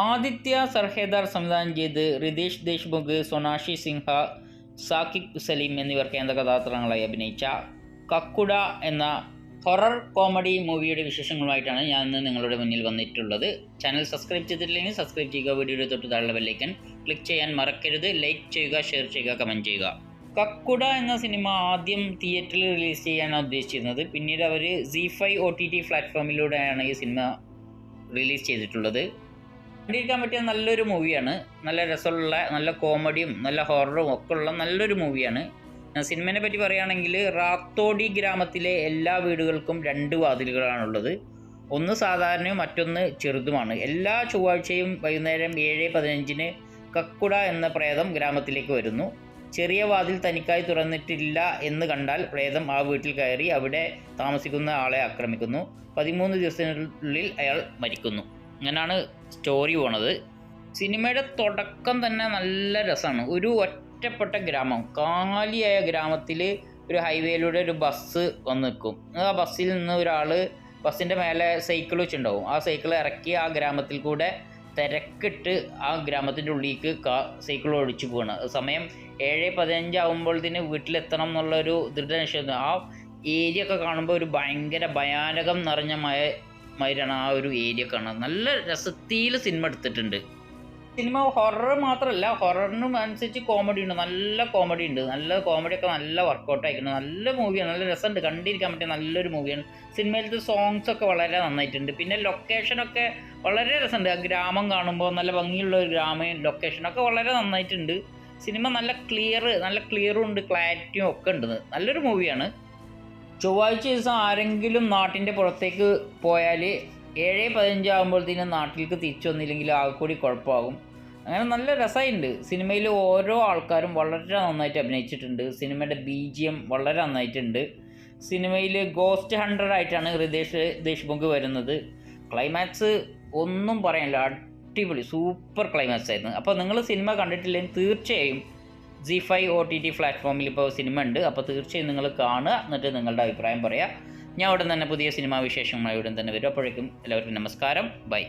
ആദിത്യ സർഹേദാർ സംവിധാനം ചെയ്ത് റിതേഷ് ദേശ്മുഖ്, സൊനാക്ഷി സിൻഹ, സാക്കിബ് സലീം എന്നിവർ കേന്ദ്ര കഥാപാത്രങ്ങളായി അഭിനയിച്ച കക്കുട എന്ന ഹൊറർ കോമഡി മൂവിയുടെ വിശേഷങ്ങളുമായിട്ടാണ് ഞാൻ ഇന്ന് നിങ്ങളുടെ മുന്നിൽ വന്നിട്ടുള്ളത്. ചാനൽ സബ്സ്ക്രൈബ് ചെയ്തിട്ടില്ലെങ്കിൽ സബ്സ്ക്രൈബ് ചെയ്യുക, വീഡിയോയുടെ തൊട്ട് താഴെ ബെല്ലൈക്കൻ ക്ലിക്ക് ചെയ്യാൻ മറക്കരുത്. ലൈക്ക് ചെയ്യുക, ഷെയർ ചെയ്യുക, കമൻറ്റ് ചെയ്യുക. കക്കുട എന്ന സിനിമ ആദ്യം തിയേറ്ററിൽ റിലീസ് ചെയ്യാനാണ് ഉദ്ദേശിച്ചിരുന്നത്. പിന്നീട് അവർ ZEE5 OTT പ്ലാറ്റ്ഫോമിലൂടെയാണ് ഈ സിനിമ റിലീസ് ചെയ്തിട്ടുള്ളത്. കണ്ടിരിക്കാൻ പറ്റിയ നല്ലൊരു മൂവിയാണ്. നല്ല രസമുള്ള, നല്ല കോമഡിയും നല്ല ഹൊററും ഒക്കെ ഉള്ള നല്ലൊരു മൂവിയാണ്. സിനിമയെ പറ്റി പറയുകയാണെങ്കിൽ, റാത്തോഡി ഗ്രാമത്തിലെ എല്ലാ വീടുകൾക്കും 2 വാതിലുകളാണുള്ളത്. ഒന്ന് സാധാരണയും മറ്റൊന്ന് ചെറുതുമാണ്. എല്ലാ ചൊവ്വാഴ്ചയും വൈകുന്നേരം 7:15 കക്കുട എന്ന പ്രേതം ഗ്രാമത്തിലേക്ക് വരുന്നു. ചെറിയ വാതിൽ തനിക്കായി തുറന്നിട്ടില്ല എന്ന് കണ്ടാൽ പ്രേതം ആ വീട്ടിൽ കയറി അവിടെ താമസിക്കുന്ന ആളെ ആക്രമിക്കുന്നു. 13 ദിവസത്തിനുള്ളിൽ അയാൾ മരിക്കുന്നു. അങ്ങനെയാണ് സ്റ്റോറി പോണത്. സിനിമയുടെ തുടക്കം തന്നെ നല്ല രസമാണ്. ഒരു ഒറ്റപ്പെട്ട ഗ്രാമം, കാലിയായ ഗ്രാമത്തിൽ ഒരു ഹൈവേയിലൂടെ ഒരു ബസ് വന്ന് നിൽക്കും. ആ ബസ്സിൽ നിന്ന് ഒരാൾ ബസ്സിൻ്റെ മേലെ സൈക്കിൾ വെച്ചിട്ടുണ്ടാവും. ആ സൈക്കിൾ ഇറക്കി ആ ഗ്രാമത്തിൽ കൂടെ തിരക്കിട്ട് ആ ഗ്രാമത്തിൻ്റെ ഉള്ളിലേക്ക് സൈക്കിൾ ഓടിച്ചു പോവാണ്. സമയം 7:15 ആകുമ്പോഴത്തേന് വീട്ടിലെത്തണം എന്നുള്ളൊരു ദൃഢനിശ്ചയം. ആ ഏരിയ ഒക്കെ കാണുമ്പോൾ ഒരു ഭയങ്കര ഭയാനകം നിറഞ്ഞ മാതിരിയാണ് ആ ഒരു ഏരിയ കാണുന്നത്. നല്ല രസത്തിൽ സിനിമ എടുത്തിട്ടുണ്ട്. സിനിമ ഹൊറർ മാത്രമല്ല, ഹൊററിനും അനുസരിച്ച് കോമഡി ഉണ്ട്, നല്ല കോമഡി ഉണ്ട്. നല്ല കോമഡിയൊക്കെ നല്ല വർക്കൗട്ട് ആയിട്ടുണ്ട്. നല്ല മൂവിയാണ്, നല്ല രസമുണ്ട്, കണ്ടിരിക്കാൻ പറ്റിയ നല്ലൊരു മൂവിയാണ്. സിനിമയിലത്തെ സോങ്സ് ഒക്കെ വളരെ നന്നായിട്ടുണ്ട്. പിന്നെ ലൊക്കേഷനൊക്കെ വളരെ രസമുണ്ട്. ആ ഗ്രാമം കാണുമ്പോൾ നല്ല ഭംഗിയുള്ള ഒരു ലൊക്കേഷനൊക്കെ വളരെ നന്നായിട്ടുണ്ട്. സിനിമ നല്ല ക്ലിയറും ഉണ്ട്, ക്ലാരിറ്റിയും ഒക്കെ ഉണ്ട്. നല്ലൊരു മൂവിയാണ്. ചൊവ്വാഴ്ച ദിവസം ആരെങ്കിലും നാട്ടിൻ്റെ പുറത്തേക്ക് പോയാൽ 7:15 ആകുമ്പോഴത്തേനും നാട്ടിലേക്ക് തിരിച്ചു വന്നില്ലെങ്കിൽ ആകെക്കൂടി കുഴപ്പമാകും. അങ്ങനെ നല്ല രസമായിട്ടുണ്ട്. സിനിമയിൽ ഓരോ ആൾക്കാരും വളരെ നന്നായിട്ട് അഭിനയിച്ചിട്ടുണ്ട്. സിനിമയുടെ BGM വളരെ നന്നായിട്ടുണ്ട്. സിനിമയിൽ ഗോസ്റ്റ് ഹണ്ടർ ആയിട്ടാണ് റിതേഷ് ദേശ്മുഖ് വരുന്നത്. ക്ലൈമാക്സ് ഒന്നും പറയാനില്ല, അടിപൊളി സൂപ്പർ ക്ലൈമാക്സ് ആയിരുന്നു. അപ്പോൾ നിങ്ങൾ സിനിമ കണ്ടിട്ടില്ലെങ്കിൽ തീർച്ചയായും ZEE5 OTT പ്ലാറ്റ്ഫോമിൽ ഇപ്പോൾ സിനിമ ഉണ്ട്. അപ്പോൾ തീർച്ചയായും നിങ്ങൾ കാണുക, എന്നിട്ട് നിങ്ങളുടെ അഭിപ്രായം പറയുക. ഞാൻ ഉടൻ തന്നെ പുതിയ സിനിമാ വിശേഷങ്ങളുമായി ഉടൻ തന്നെ വരും. അപ്പോഴേക്കും എല്ലാവർക്കും നമസ്കാരം, ബൈ.